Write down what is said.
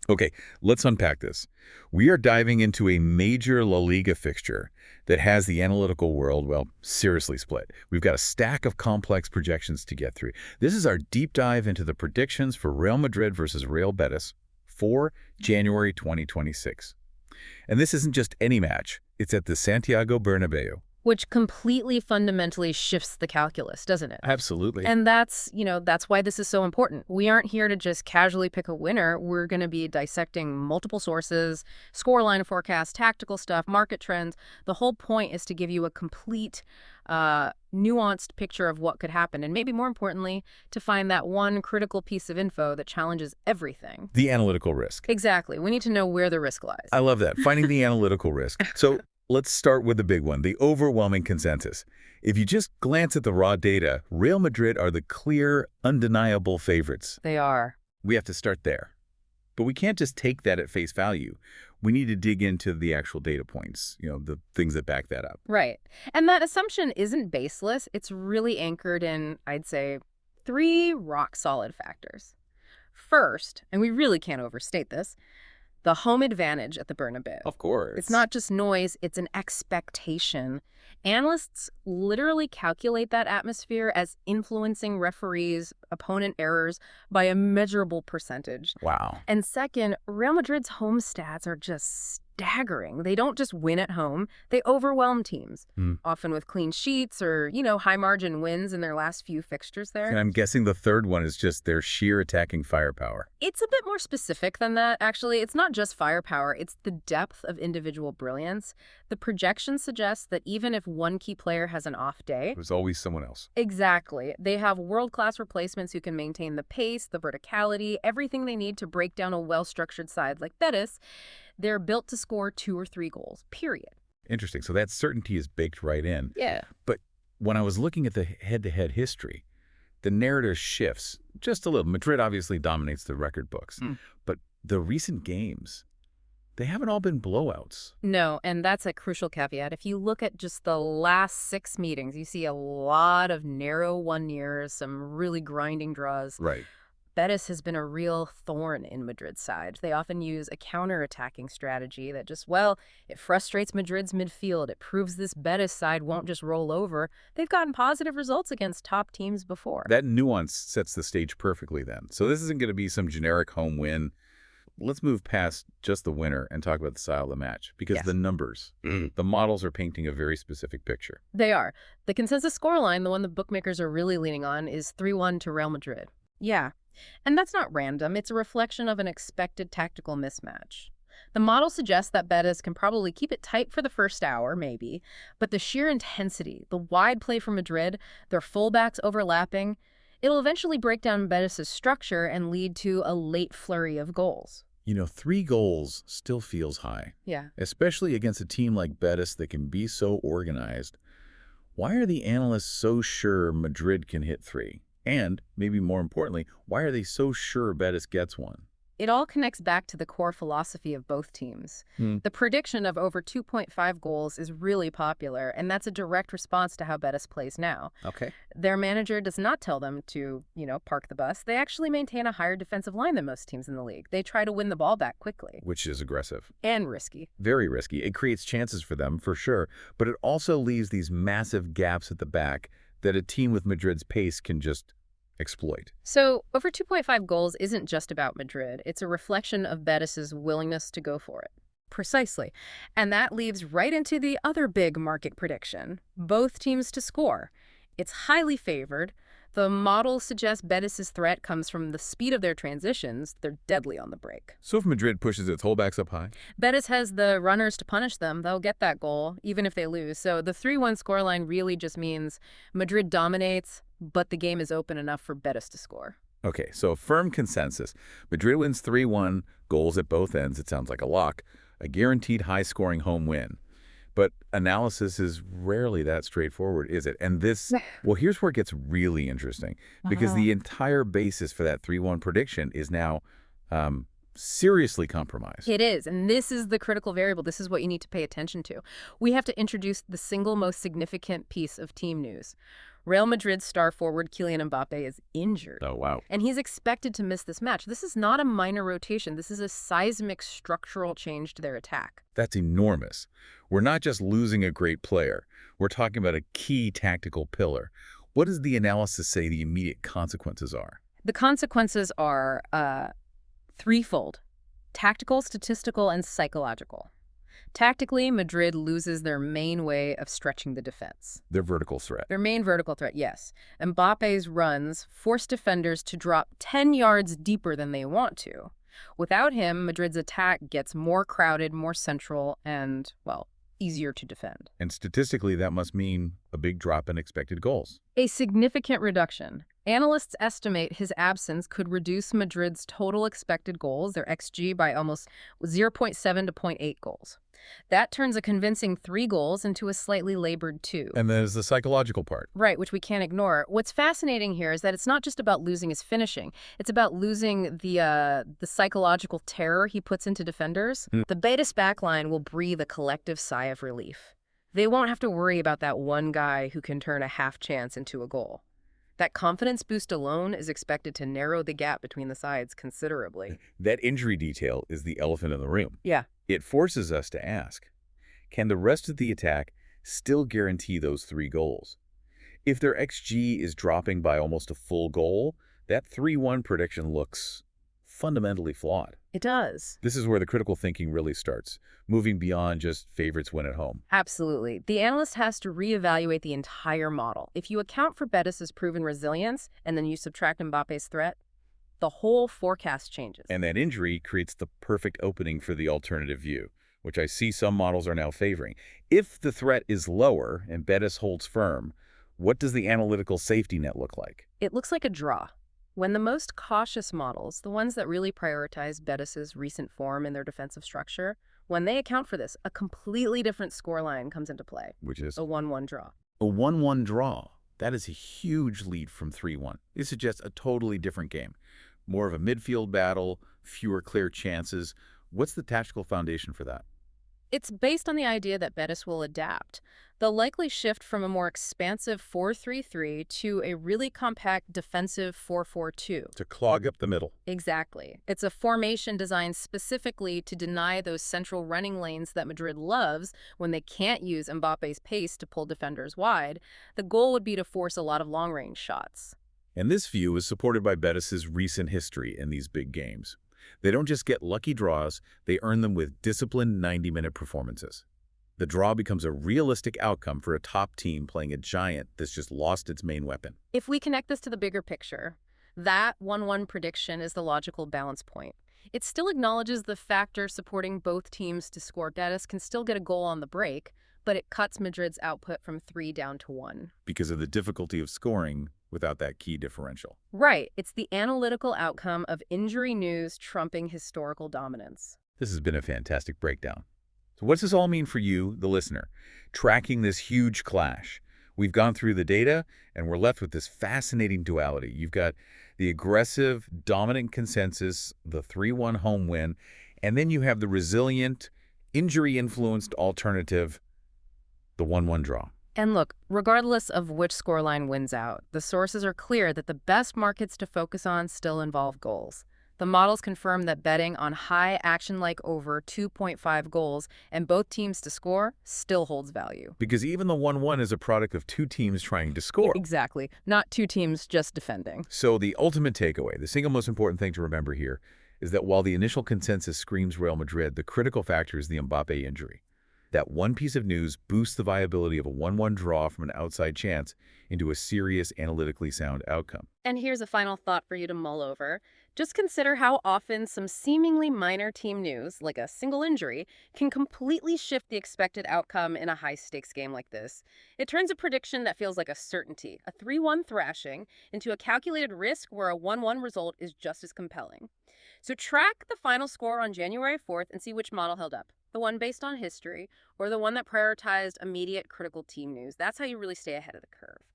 Okay, let's unpack this. We are diving into a major La Liga fixture that has the analytical world, well, seriously split. We've got a stack of complex projections to get through. This is our deep dive into the predictions for Real Madrid versus Real Betis for January 2026. And this isn't just any match. It's at the Santiago Bernabéu. Which completely fundamentally shifts the calculus, doesn't it? Absolutely. And that's why this is so important. We aren't here to just casually pick a winner. We're going to be dissecting multiple sources, scoreline forecasts, tactical stuff, market trends. The whole point is to give you a complete, nuanced picture of what could happen. And maybe more importantly, to find that one critical piece of info that challenges everything. The analytical risk. Exactly. We need to know where the risk lies. I love that. Finding the analytical risk. So let's start with the big one, the overwhelming consensus. If you just glance at the raw data, Real Madrid are the clear, undeniable favorites. They are. We have to start there. But we can't just take that at face value. We need to dig into the actual data points, the things that back that up. Right. And that assumption isn't baseless. It's really anchored in, I'd say, 3 rock-solid factors. First, and we really can't overstate this, the home advantage at the Bernabeu. Of course. It's not just noise, it's an expectation. Analysts literally calculate that atmosphere as influencing referees' opponent errors by a measurable percentage. Wow. And second, Real Madrid's home stats are just staggering. They don't just win at home, they overwhelm teams, often with clean sheets or, high-margin wins in their last few fixtures there. And I'm guessing the third one is just their sheer attacking firepower. It's a bit more specific than that, actually. It's not just firepower, it's the depth of individual brilliance. The projections suggest that even if one key player has an off day, There's always someone else. exactly, they have world-class replacements who can maintain the pace, the verticality, everything they need to break down a well-structured side like Betis. They're built to score 2 or 3 goals, period. Interesting. So that certainty is baked right in. Yeah. But when I was looking at the head-to-head history, the narrative shifts just a little. Madrid obviously dominates the record books. But the recent games, they haven't all been blowouts. No, and that's a crucial caveat. If you look at just the last 6 meetings, you see a lot of narrow 1-years, some really grinding draws. Right. Betis has been a real thorn in Madrid's side. They often use a counter-attacking strategy that just, it frustrates Madrid's midfield. It proves this Betis side won't just roll over. They've gotten positive results against top teams before. That nuance sets the stage perfectly then. So this isn't going to be some generic home win. Let's move past just the winner and talk about the style of the match, because the numbers, the models are painting a very specific picture. They are. The consensus scoreline, the one the bookmakers are really leaning on, is 3-1 to Real Madrid. Yeah. And that's not random. It's a reflection of an expected tactical mismatch. The model suggests that Betis can probably keep it tight for the first hour, maybe, but the sheer intensity, the wide play for Madrid, their fullbacks overlapping, it'll eventually break down Betis' structure and lead to a late flurry of goals. 3 goals still feels high. Yeah. Especially against a team like Betis that can be so organized. Why are the analysts so sure Madrid can hit 3? And, maybe more importantly, why are they so sure Betis gets 1? It all connects back to the core philosophy of both teams. The prediction of over 2.5 goals is really popular, and that's a direct response to how Betis plays now. Okay. Their manager does not tell them to, park the bus. They actually maintain a higher defensive line than most teams in the league. They try to win the ball back quickly. Which is aggressive. And risky. Very risky. It creates chances for them, for sure, but it also leaves these massive gaps at the back that a team with Madrid's pace can just exploit. So over 2.5 goals isn't just about Madrid. It's a reflection of Betis' willingness to go for it. Precisely. And that leads right into the other big market prediction, both teams to score. It's highly favored. The model suggests Betis' threat comes from the speed of their transitions. They're deadly on the break. So if Madrid pushes its fullbacks up high? Betis has the runners to punish them. They'll get that goal, even if they lose. So the 3-1 scoreline really just means Madrid dominates, but the game is open enough for Betis to score. Okay, so firm consensus. Madrid wins 3-1, goals at both ends. It sounds like a lock. A guaranteed high-scoring home win. But analysis is rarely that straightforward, is it? And this, here's where it gets really interesting, because the entire basis for that 3-1 prediction is now seriously compromised. It is, and this is the critical variable. This is what you need to pay attention to. We have to introduce the single most significant piece of team news. Real Madrid star forward Kylian Mbappe is injured. Oh, wow. And he's expected to miss this match. This is not a minor rotation. This is a seismic structural change to their attack. That's enormous. We're not just losing a great player. We're talking about a key tactical pillar. What does the analysis say the immediate consequences are? The consequences are threefold: tactical, statistical, and psychological. Tactically, Madrid loses their main way of stretching the defense. Their vertical threat. Their main vertical threat, yes. Mbappe's runs force defenders to drop 10 yards deeper than they want to. Without him, Madrid's attack gets more crowded, more central, and, well, easier to defend. And statistically, that must mean a big drop in expected goals. A significant reduction. Analysts estimate his absence could reduce Madrid's total expected goals, their XG, by almost 0.7 to 0.8 goals. That turns a convincing 3 goals into a slightly labored 2. And there's the psychological part. Right, which we can't ignore. What's fascinating here is that it's not just about losing his finishing. It's about losing the psychological terror he puts into defenders. The Betis backline will breathe a collective sigh of relief. They won't have to worry about that one guy who can turn a half chance into a goal. That confidence boost alone is expected to narrow the gap between the sides considerably. That injury detail is the elephant in the room. Yeah. It forces us to ask, can the rest of the attack still guarantee those 3 goals? If their XG is dropping by almost a full goal, that 3-1 prediction looks fundamentally flawed. It does. This is where the critical thinking really starts, moving beyond just favorites win at home. Absolutely. The analyst has to reevaluate the entire model. If you account for Betis's proven resilience and then you subtract Mbappe's threat, the whole forecast changes. And that injury creates the perfect opening for the alternative view, which I see some models are now favoring. If the threat is lower and Betis holds firm, what does the analytical safety net look like? It looks like a draw. When the most cautious models, the ones that really prioritize Betis's recent form in their defensive structure, when they account for this, a completely different scoreline comes into play. Which is? A 1-1 draw. A 1-1 draw. That is a huge lead from 3-1. It suggests a totally different game. More of a midfield battle, fewer clear chances. What's the tactical foundation for that? It's based on the idea that Betis will adapt. They'll likely shift from a more expansive 4-3-3 to a really compact defensive 4-4-2. To clog up the middle. Exactly. It's a formation designed specifically to deny those central running lanes that Madrid loves when they can't use Mbappe's pace to pull defenders wide. The goal would be to force a lot of long-range shots. And this view is supported by Betis's recent history in these big games. They don't just get lucky draws, they earn them with disciplined 90-minute performances. The draw becomes a realistic outcome for a top team playing a giant that's just lost its main weapon. If we connect this to the bigger picture, that 1-1 prediction is the logical balance point. It still acknowledges the factor supporting both teams to score. Betis can still get a goal on the break, but it cuts Madrid's output from 3 down to 1. Because of the difficulty of scoring without that key differential. Right. It's the analytical outcome of injury news trumping historical dominance. This has been a fantastic breakdown. So what does this all mean for you, the listener? Tracking this huge clash. We've gone through the data, and we're left with this fascinating duality. You've got the aggressive, dominant consensus, the 3-1 home win, and then you have the resilient, injury-influenced alternative, the 1-1 draw. And look, regardless of which scoreline wins out, the sources are clear that the best markets to focus on still involve goals. The models confirm that betting on high action like over 2.5 goals and both teams to score still holds value. Because even the 1-1 is a product of 2 teams trying to score. Exactly. Not 2 teams just defending. So the ultimate takeaway, the single most important thing to remember here, is that while the initial consensus screams Real Madrid, the critical factor is the Mbappe injury. That one piece of news boosts the viability of a 1-1 draw from an outside chance into a serious, analytically sound outcome. And here's a final thought for you to mull over. Just consider how often some seemingly minor team news, like a single injury, can completely shift the expected outcome in a high-stakes game like this. It turns a prediction that feels like a certainty, a 3-1 thrashing, into a calculated risk where a 1-1 result is just as compelling. So track the final score on January 4th and see which model held up. The one based on history, or the one that prioritized immediate critical team news. That's how you really stay ahead of the curve.